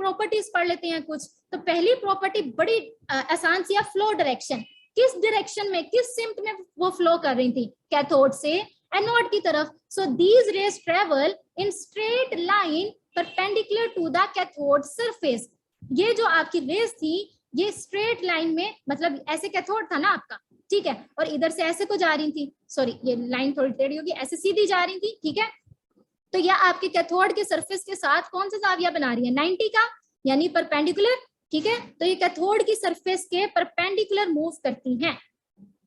Properties पढ़ लेते हैं कुछ। तो पहली प्रॉपर्टी बड़ी आसान सी है, फ्लो डायरेक्शन। किस डायरेक्शन में, किस सिम्ट में वो फ्लो कर रही थी, कैथोड से एनोड की तरफ। So these rays travel in straight line perpendicular to the cathode surface. ये जो आपकी रेज थी ये स्ट्रेट लाइन में, मतलब ऐसे कैथोड था ना आपका, ठीक है, और इधर से ऐसे को जा रही थी, सॉरी ये लाइन थोड़ी टेढ़ी होगी, ऐसे सीधी जा रही थी, ठीक है। तो यह आपके कैथोड के सरफेस के साथ कौन सा जाविया बना रही है, 90 का, यानी परपेंडिकुलर, ठीक है। तो ये कैथोड की सरफेस के परपेंडिकुलर मूव करती हैं।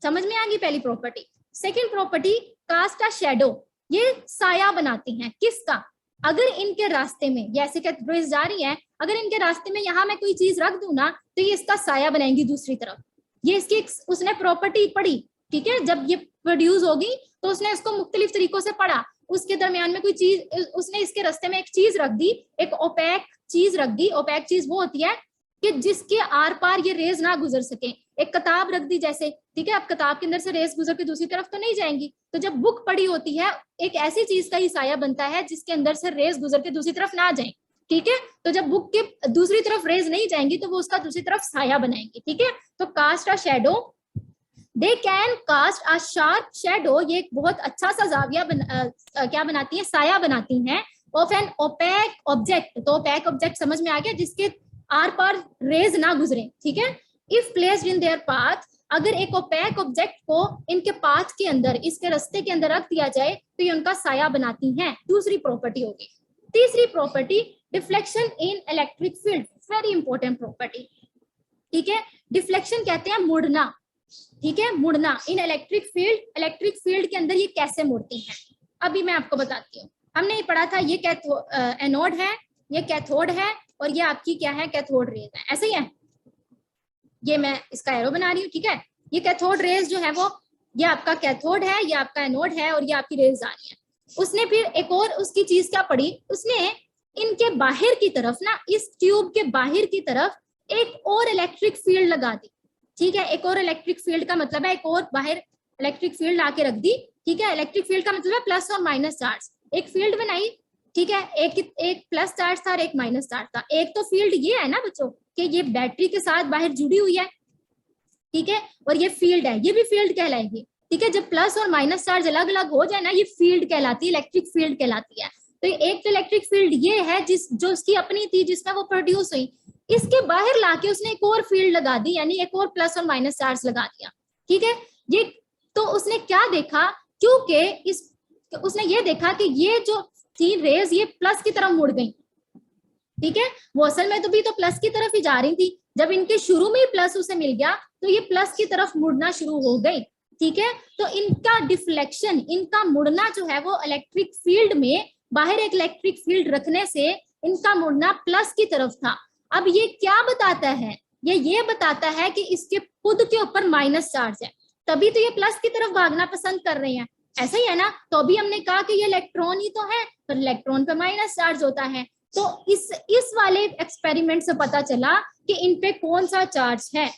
समझ में आ गई पहली property. Second property, cast a shadow. ये साया बनाती हैं, किसका, अगर इनके रास्ते में, जैसे कैथोड जा रही है, अगर इनके रास्ते में यहाँ मैं कोई चीज रख दूं ना तो ये इसका साया बनाएंगी दूसरी तरफ। ये इसकी उसने प्रॉपर्टी पढ़ी, ठीक है, जब ये प्रोड्यूस होगी तो उसने इसको मुख्तलिफ तरीकों से पढ़ा। उसके दरमियान में कोई चीज, उसने इसके रास्ते में एक चीज रख दी, एक ओपेक चीज रख दी। ओपेक चीज वो होती है कि जिसके आर पार ये रेज ना गुजर सके। एक किताब रख दी जैसे, ठीक है, अब किताब के अंदर से रेज गुजर के दूसरी तरफ तो नहीं जाएंगी। तो जब बुक पड़ी होती है, एक ऐसी चीज का ही साया बनता है जिसके अंदर से रेज गुजर के दूसरी तरफ ना जाए, ठीक है। तो जब बुक के दूसरी तरफ रेज नहीं जाएंगी तो वो उसका दूसरी तरफ साया बनाएंगी, ठीक है। तो cast a shadow, they can cast a sharp shadow. ये एक बहुत अच्छा सा जाविया क्या बनाती है, साया बनाती हैं ऑफ एन ओपेक ऑब्जेक्ट। तो ओपेक ऑब्जेक्ट समझ में आ गया, जिसके आर पार रेज ना गुजरे, ठीक है। If placed in their path, अगर एक ओपेक ऑब्जेक्ट को इनके पाथ के अंदर, इसके रास्ते के अंदर रख दिया जाए तो ये उनका साया बनाती हैं। दूसरी प्रॉपर्टी होगी। तीसरी property, deflection in electric field. Very important property, ठीक है। डिफ्लेक्शन कहते हैं मुड़ना, ठीक है, मुड़ना इन इलेक्ट्रिक फील्ड। इलेक्ट्रिक फील्ड के अंदर ये कैसे मुड़ती हैं, अभी मैं आपको बताती हूँ। हमने ये पढ़ा था, ये एनोड है, ये कैथोड है, और ये आपकी क्या है, कैथोड रेज है, ऐसे ही है। ये मैं इसका एरो बना रही हूँ, ठीक है। ये कैथोड रेज जो है वो, ये आपका कैथोड है, ये आपका एनोड है, और ये आपकी रेज आ रही है। उसने फिर एक और उसकी चीज क्या पढ़ी, उसने इनके बाहर की तरफ ना, इस ट्यूब के बाहर की तरफ एक और इलेक्ट्रिक फील्ड लगा दी, ठीक है। एक और इलेक्ट्रिक फील्ड का मतलब है एक और बाहर इलेक्ट्रिक फील्ड आके रख दी, ठीक है। इलेक्ट्रिक फील्ड का मतलब है प्लस और माइनस चार्ज। एक फील्ड बनाई, ठीक है, एक प्लस चार्ज था और एक माइनस चार्ज था। एक तो फील्ड ये है ना बच्चों कि ये बैटरी के साथ बाहर जुड़ी हुई है, ठीक है, और ये फील्ड है, ये भी फील्ड कहलाएगी, ठीक है। जब प्लस और माइनस चार्ज अलग अलग हो जाए ना, ये फील्ड कहलाती है, इलेक्ट्रिक फील्ड कहलाती है। तो एक तो इलेक्ट्रिक फील्ड ये है जो उसकी अपनी थी, जिसमें वो प्रोड्यूस हुई। इसके बाहर लाके उसने एक और फील्ड लगा दी, यानी एक और प्लस और माइनस चार्ज लगा दिया, ठीक है। ये तो उसने क्या देखा, क्योंकि उसने ये देखा कि ये जो थी रेज, ये प्लस की तरफ मुड़ गई, ठीक है। वो असल में तो भी तो प्लस की तरफ ही जा रही थी। जब इनके शुरू में ही प्लस उसे मिल गया तो ये प्लस की तरफ मुड़ना शुरू हो गई, ठीक है। तो इनका डिफ्लेक्शन, इनका मुड़ना जो है वो इलेक्ट्रिक फील्ड में, बाहर एक इलेक्ट्रिक फील्ड रखने से इनका मुड़ना प्लस की तरफ था। अब ये क्या बताता है, ये बताता है कि इसके खुद के ऊपर माइनस चार्ज है, तभी तो ये प्लस की तरफ भागना पसंद कर रहे हैं, ऐसा ही है ना। तो अभी हमने कहा कि ये इलेक्ट्रॉन ही तो है, पर इलेक्ट्रॉन पे माइनस चार्ज होता है। तो इस वाले एक्सपेरिमेंट से पता चला कि इन पे कौन सा चार्ज है।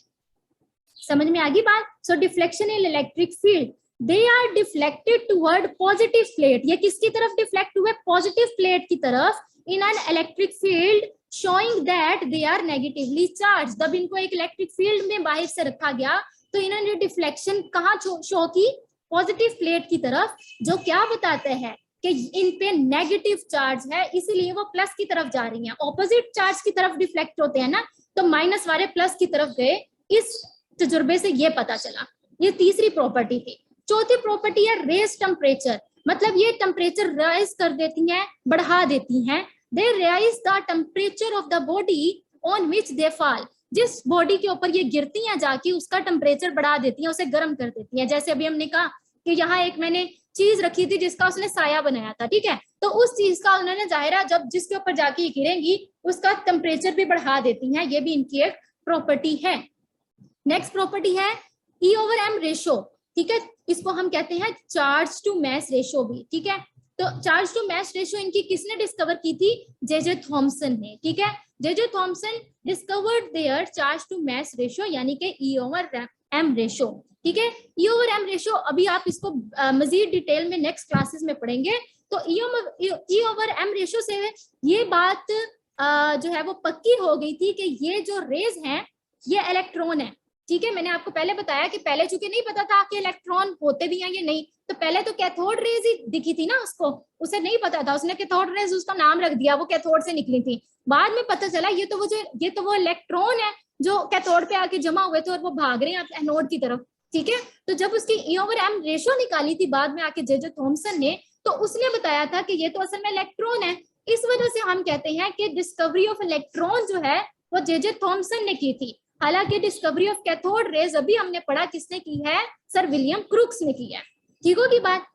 समझ में आ गई बात। So deflection in electric field, they are deflected toward positive plate. ये किसकी तरफ डिफ्लेक्ट हुए, पॉजिटिव प्लेट की तरफ, in an electric field showing that they are negatively charge. जब इनको एक इलेक्ट्रिक फील्ड में बाहर से रखा गया तो इन्होंने डिफ्लेक्शन कहाँ शो की, पॉजिटिव प्लेट की तरफ, जो क्या बताते हैं कि इन पे नेगेटिव चार्ज है, इसीलिए वो प्लस की तरफ जा रही हैं। ऑपोजिट चार्ज की तरफ डिफ्लेक्ट होते हैं ना, तो माइनस वाले प्लस की तरफ गए। इस तजुर्बे से ये पता चला। ये तीसरी प्रॉपर्टी थी। चौथी प्रॉपर्टी है रेज टेम्परेचर, मतलब ये टेम्परेचर राइज कर देती हैं, बढ़ा देती हैं। They rise the temperature of the body on which they fall. जिस बॉडी के ऊपर ये गिरती हैं जाके उसका टेम्परेचर बढ़ा देती हैं, उसे गर्म कर देती हैं। जैसे अभी हमने कहा कि यहाँ एक मैंने चीज रखी थी जिसका उसने साया बनाया था, ठीक है, तो उस चीज का उन्होंने जाहिरा जब जिसके ऊपर जाके ये गिरेंगी उसका टेम्परेचर भी बढ़ा देती हैं। ये भी इनकी एक प्रॉपर्टी है। नेक्स्ट प्रॉपर्टी है E over M रेशो, ठीक है, इसको हम कहते हैं चार्ज टू मैस रेशो भी, ठीक है। तो चार्ज टू मैस रेशो इनकी किसने डिस्कवर की थी, जे थॉमसन ने, ठीक है। J Thomson discovered their charge to mass ratio, यानी कि E over M रेशो, ठीक है। E over M रेशो अभी आप इसको मजीद डिटेल में नेक्स्ट क्लासेस में पढ़ेंगे। तो E over M रेशो से ये बात जो है वो पक्की हो गई थी कि ये जो रेज हैं ये इलेक्ट्रॉन है। ठीक है, मैंने आपको पहले बताया कि पहले चूंकि नहीं पता था कि इलेक्ट्रॉन होते भी हैं या नहीं, तो पहले तो कैथोड रेज ही दिखी थी ना उसको, उसे नहीं पता था, उसने कैथोड रेज उसका नाम रख दिया, वो कैथोड से निकली थी। बाद में पता चला ये तो वो इलेक्ट्रॉन है जो कैथोड पे आके जमा हुए थे और वो भाग रहे हैं एनोड की तरफ। ठीक है, तो जब उसकी E/M रेशो निकाली थी बाद में आके जे थॉमसन ने, तो उसने बताया था कि ये तो असल में इलेक्ट्रॉन है। इस वजह से हम कहते हैं कि डिस्कवरी ऑफ इलेक्ट्रॉन जो है वो जे थॉमसन ने की थी। हालांकि डिस्कवरी ऑफ कैथोड रेज अभी हमने पढ़ा किसने की है, सर विलियम क्रूक्स ने की है। ठीक होगी बात।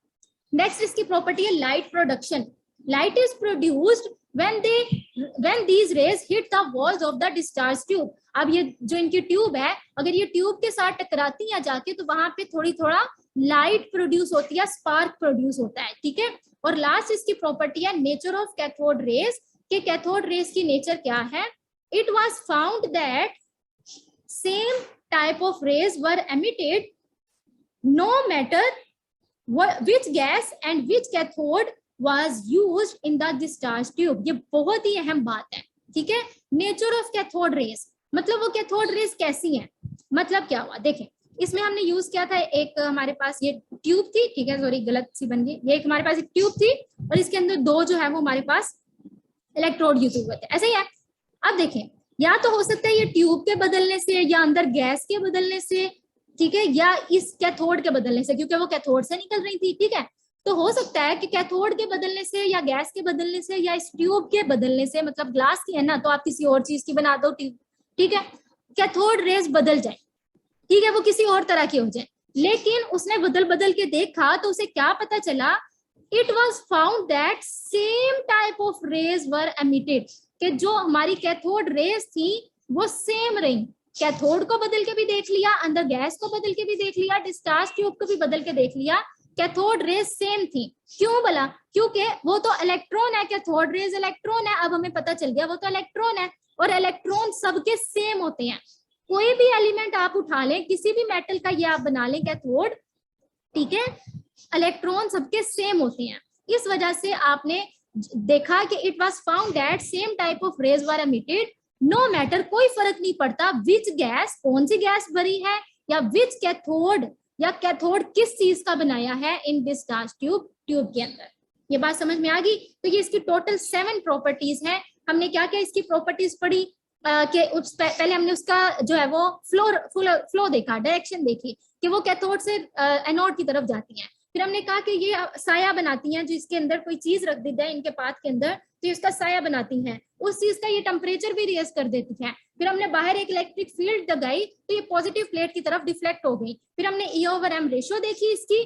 नेक्स्ट इसकी प्रॉपर्टी है light production. Light is produced when these rays hit the walls of the discharge tube। अब ये जो इनकी ट्यूब है, अगर ये ट्यूब के साथ टकराती है जाके तो वहां पे थोड़ा लाइट प्रोड्यूस होती है, स्पार्क प्रोड्यूस होता है। ठीक है, और लास्ट इसकी प्रॉपर्टी है नेचर ऑफ कैथोड रेज, कि कैथोड रेज की नेचर क्या है। It was found that same type of rays were emitted no matter which gas and which cathode was used in the discharge tube। ये बहुत ही अहम बात है। ठीक है, नेचर ऑफ कैथोड रेज मतलब वो कैथोड रेज कैसी हैं, मतलब क्या हुआ देखें। इसमें हमने यूज किया था, एक हमारे पास ये ट्यूब थी, ठीक है सॉरी गलत सी बन गई, ये एक हमारे पास एक ट्यूब थी और इसके अंदर दो जो है वो हमारे पास इलेक्ट्रोड यूज हुए थे, ऐसे ही है। अब देखें, या तो हो सकता है ये ट्यूब के बदलने से या अंदर गैस के बदलने से, ठीक है, या इस कैथोड के बदलने से, क्योंकि वो कैथोड से निकल रही थी। ठीक है, तो हो सकता है कि कैथोड के बदलने से या गैस के बदलने से या इस ट्यूब के बदलने से, मतलब ग्लास की है ना तो आप किसी और चीज की बना दो ट्यूब, ठीक है, कैथोड रेज बदल जाए, ठीक है, वो किसी और तरह की हो जाए। लेकिन उसने बदल के देखा तो उसे क्या पता चला, it was found that same type of rays were emitted, कि जो हमारी कैथोड रेज थी वो सेम रही। कैथोड को बदल के भी देख लिया, अंदर गैस को बदल के भी देख लिया, डिस्चार्ज ट्यूब को भी बदल के देख लिया, कैथोड रेज सेम थी। क्यों बोला, क्योंकि वो तो इलेक्ट्रॉन है, कैथोड रेज इलेक्ट्रॉन है। अब हमें पता चल गया वो तो इलेक्ट्रॉन है और इलेक्ट्रॉन सबके सेम होते हैं। कोई भी एलिमेंट आप उठा लें, किसी भी मेटल का ये आप बना लें कैथोड, ठीक है, इलेक्ट्रॉन सबके सेम होते हैं। इस वजह से आपने देखा कि it was found that same type of rays were emitted no matter, कोई फर्क नहीं पड़ता विच गैस, कौन सी गैस भरी है, या विच कैथोड, या कैथोड किस चीज का बनाया है इन डिस्चार्ज ट्यूब के अंदर। ये बात समझ में आ गई। तो ये इसकी टोटल 7 प्रॉपर्टीज हैं। हमने क्या क्या इसकी प्रॉपर्टीज पढ़ी कि पहले हमने उसका जो है वो फ्लो देखा, डायरेक्शन देखी कि वो कैथोड से एनोड की तरफ जाती हैं। फिर हमने कहा कि ये साया बनाती हैं, जो इसके अंदर कोई चीज रख देता है इनके पाथ के अंदर तो इसका साया बनाती हैं, उस चीज का ये टेम्परेचर भी रेज कर देती हैं। फिर हमने बाहर एक इलेक्ट्रिक फील्ड लगाई तो ये पॉजिटिव प्लेट की तरफ डिफ्लेक्ट हो गई। फिर हमने E/M रेशो देखी इसकी,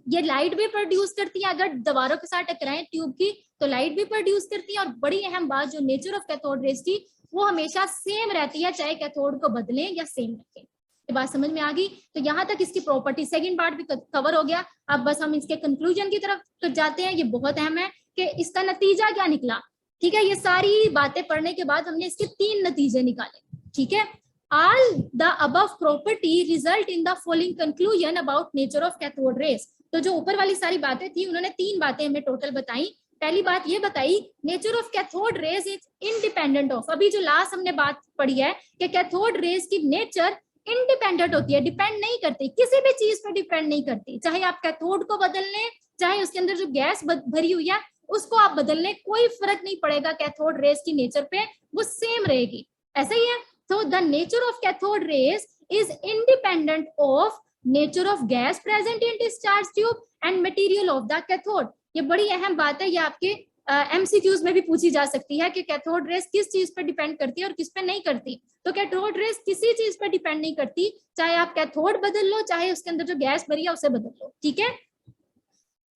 ये लाइट भी प्रोड्यूस करती है, अगर दीवारों के साथ टकराएं ट्यूब की तो लाइट भी प्रोड्यूस करती है। और बड़ी अहम बात, जो नेचर ऑफ कैथोड रेज थी वो हमेशा सेम रहती है, चाहे कैथोड को बदलें या सेम रखें। ये बात समझ में आ गई। तो यहाँ तक इसकी प्रॉपर्टी सेकंड पार्ट भी कवर हो गया। अब बस हम इसके कंक्लूजन की तरफ जाते हैं। ये बहुत अहम है कि इसका नतीजा क्या निकला। ठीक है, ये सारी बातें पढ़ने के बाद हमने इसके 3 नतीजे निकाले। ठीक है, all the above property result in the following conclusion about nature of cathode rays। तो जो ऊपर वाली सारी बातें थी उन्होंने 3 बातें हमें टोटल बताई। पहली बात ये बताई, nature of cathode rays is independent of, अभी जो लास्ट हमने बात पढ़ी है कि कैथोड रेज की नेचर इंडिपेंडेंट होती है, डिपेंड नहीं करती, किसी भी चीज पर डिपेंड नहीं करती। चाहे आप कैथोड को बदल लें, चाहे उसके अंदर जो गैस भरी हुई है उसको आप बदल लें, कोई फर्क नहीं पड़ेगा कैथोड रेज की नेचर पे, वो सेम रहेगी। ऐसा ही है। So the nature of cathode rays is independent of nature of gas present in discharge tube and material of the cathode। ये बड़ी अहम बात है, ये आपके MCQs में भी पूछी जा सकती है कि कैथोड रेस किस चीज पर डिपेंड करती है और किस पे नहीं करती। तो कैथोड रेस किसी चीज पर डिपेंड नहीं करती, चाहे आप कैथोड बदल लो, चाहे उसके अंदर जो गैस भरी है उसे बदल लो। ठीक है,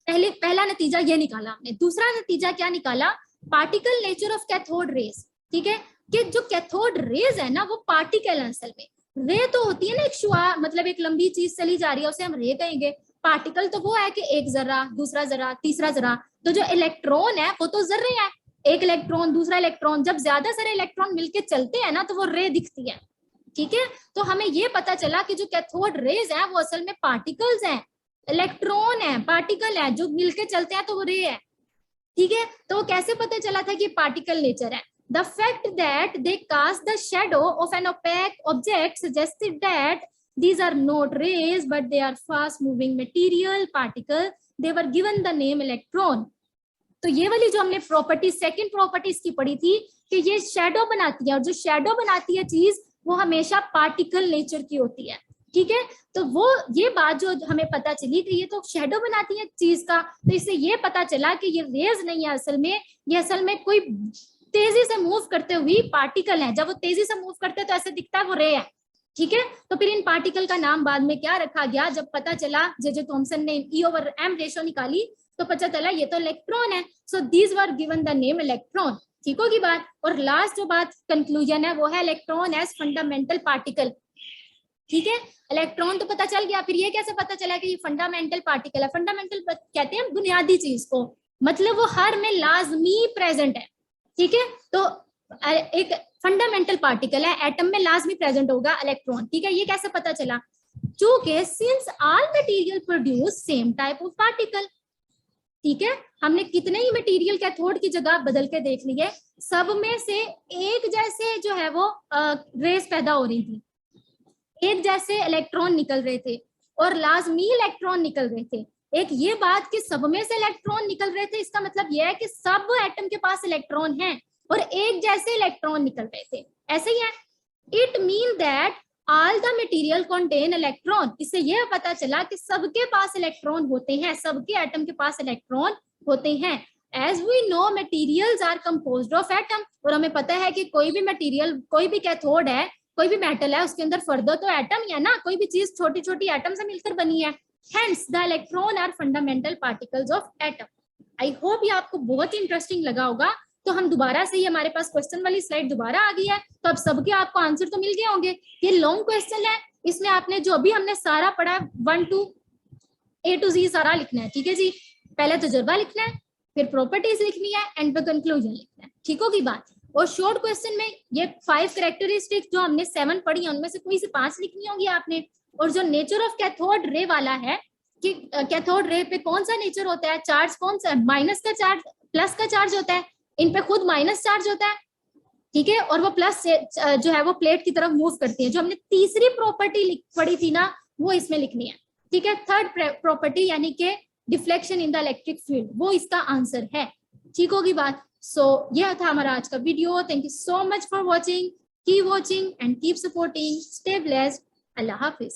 पहला नतीजा ये निकाला हमने। दूसरा नतीजा क्या निकाला, particle nature of cathode rays. ठीक है, कि जो कैथोड रेज है ना वो पार्टिकल है। असल में रे तो होती है ना एक शुआ, मतलब एक लंबी चीज चली जा रही है उसे हम रे कहेंगे। पार्टिकल तो वो है कि एक जरा, दूसरा जरा, तीसरा जरा। तो जो इलेक्ट्रॉन है वो तो जर्रे है, एक इलेक्ट्रॉन दूसरा इलेक्ट्रॉन, जब ज्यादा सारे इलेक्ट्रॉन मिलके चलते हैं ना तो वो रे दिखती है। ठीक है, तो हमें ये पता चला कि जो कैथोड रेज है वो असल में पार्टिकल्स हैं, इलेक्ट्रॉन है, पार्टिकल है, जो मिलके चलते हैं तो वो रे है। ठीक है, तो कैसे पता चला था कि पार्टिकल नेचर है। The fact that they cast the shadow of an opaque object suggested that these are not rays, but they are fast-moving material particle. They were given the name electron. तो ये वाली जो हमने property second property इसकी पढ़ी थी कि ये शेडो बनाती है, और जो शेडो बनाती है चीज वो हमेशा पार्टिकल नेचर की होती है, ठीक है। तो वो ये बात जो हमें पता चली कि ये तो शेडो बनाती है चीज का, तो इससे ये पता चला कि ये रेज नहीं है असल में, ये असल में कोई तेजी से मूव करते हुए पार्टिकल है। जब वो तेजी से मूव करते हैं तो ऐसे दिखता है वो रे है, ठीक है। तो फिर इन पार्टिकल का नाम बाद में क्या रखा गया, जब पता चला जे थॉमसन ने E/m रेशो निकाली तो पता चला ये तो इलेक्ट्रॉन है। So these were given the name electron, ठीक होगी बात। और लास्ट जो बात कंक्लूजन है वो है इलेक्ट्रॉन एज फंडामेंटल पार्टिकल, ठीक है। इलेक्ट्रॉन तो पता चल गया, फिर ये कैसे पता चला कि ये फंडामेंटल पार्टिकल है। फंडामेंटल कहते हैं बुनियादी चीज को, मतलब वो हर में लाजमी प्रेजेंट है, ठीक है। तो एक फंडामेंटल पार्टिकल है, एटम में लाजमी प्रेजेंट होगा इलेक्ट्रॉन, ठीक है। ये कैसे पता चला, चूंकि since all material produce same type of particle, ठीक है। हमने कितने ही मटेरियल कैथोड की जगह बदल के देख लिए, सब में से एक जैसे जो है वो रेस पैदा हो रही थी, एक जैसे इलेक्ट्रॉन निकल रहे थे और लाजमी इलेक्ट्रॉन निकल रहे थे। एक ये बात कि सब में से इलेक्ट्रॉन निकल रहे थे, इसका मतलब यह है कि सब एटम के पास इलेक्ट्रॉन हैं और एक जैसे इलेक्ट्रॉन निकल रहे थे, ऐसे ही है। It mean that all the material contain electron, इससे यह पता चला कि सबके पास इलेक्ट्रॉन होते हैं, सबके एटम के पास इलेक्ट्रॉन होते हैं। As we know materials are composed of atom, और हमें पता है कि कोई भी मटेरियल, कोई भी कैथोड है, कोई भी मेटल है, उसके अंदर फर्दर तो एटम ही है ना, कोई भी चीज छोटी छोटी एटम से मिलकर बनी है। Hence the electron are fundamental particles of atom. I hope ये आपको बहुत ही इंटरेस्टिंग लगा होगा। तो हम दोबारा से, ही हमारे पास क्वेश्चन वाली स्लाइड दोबारा आ गई है, तो अब सबके आपको आंसर तो मिल गए होंगे। ये लॉन्ग क्वेश्चन है, इसमें आपने जो अभी हमने सारा पढ़ा 1 to A to Z सारा लिखना है, ठीक है जी। पहले तजुर्बा लिखना है, फिर प्रॉपर्टीज लिखनी है, एंड पे कंक्लूजन लिखना है, ठीक होगी बात। और शॉर्ट क्वेश्चन में ये 5 कैरेक्टरिस्टिक्स जो हमने 7 पढ़ी है उनमें से कोई से 5 लिखनी होगी आपने। और जो नेचर ऑफ कैथोड रे वाला है कि कैथोड रे पे कौन सा नेचर होता है, चार्ज कौन सा, माइनस का चार्ज प्लस का चार्ज होता है, इन पे खुद माइनस चार्ज होता है, ठीक है। और वो प्लस जो है वो प्लेट की तरफ मूव करती है। जो हमने तीसरी प्रॉपर्टी पढ़ी थी ना, वो इसमें लिखनी है, ठीक है। थर्ड प्रॉपर्टी यानी कि deflection in the electric field, वो इसका आंसर है, ठीक होगी बात। सो यह था हमारा आज का video. Thank you so much for watching, keep watching and keep supporting, stay blessed, Allah Hafiz.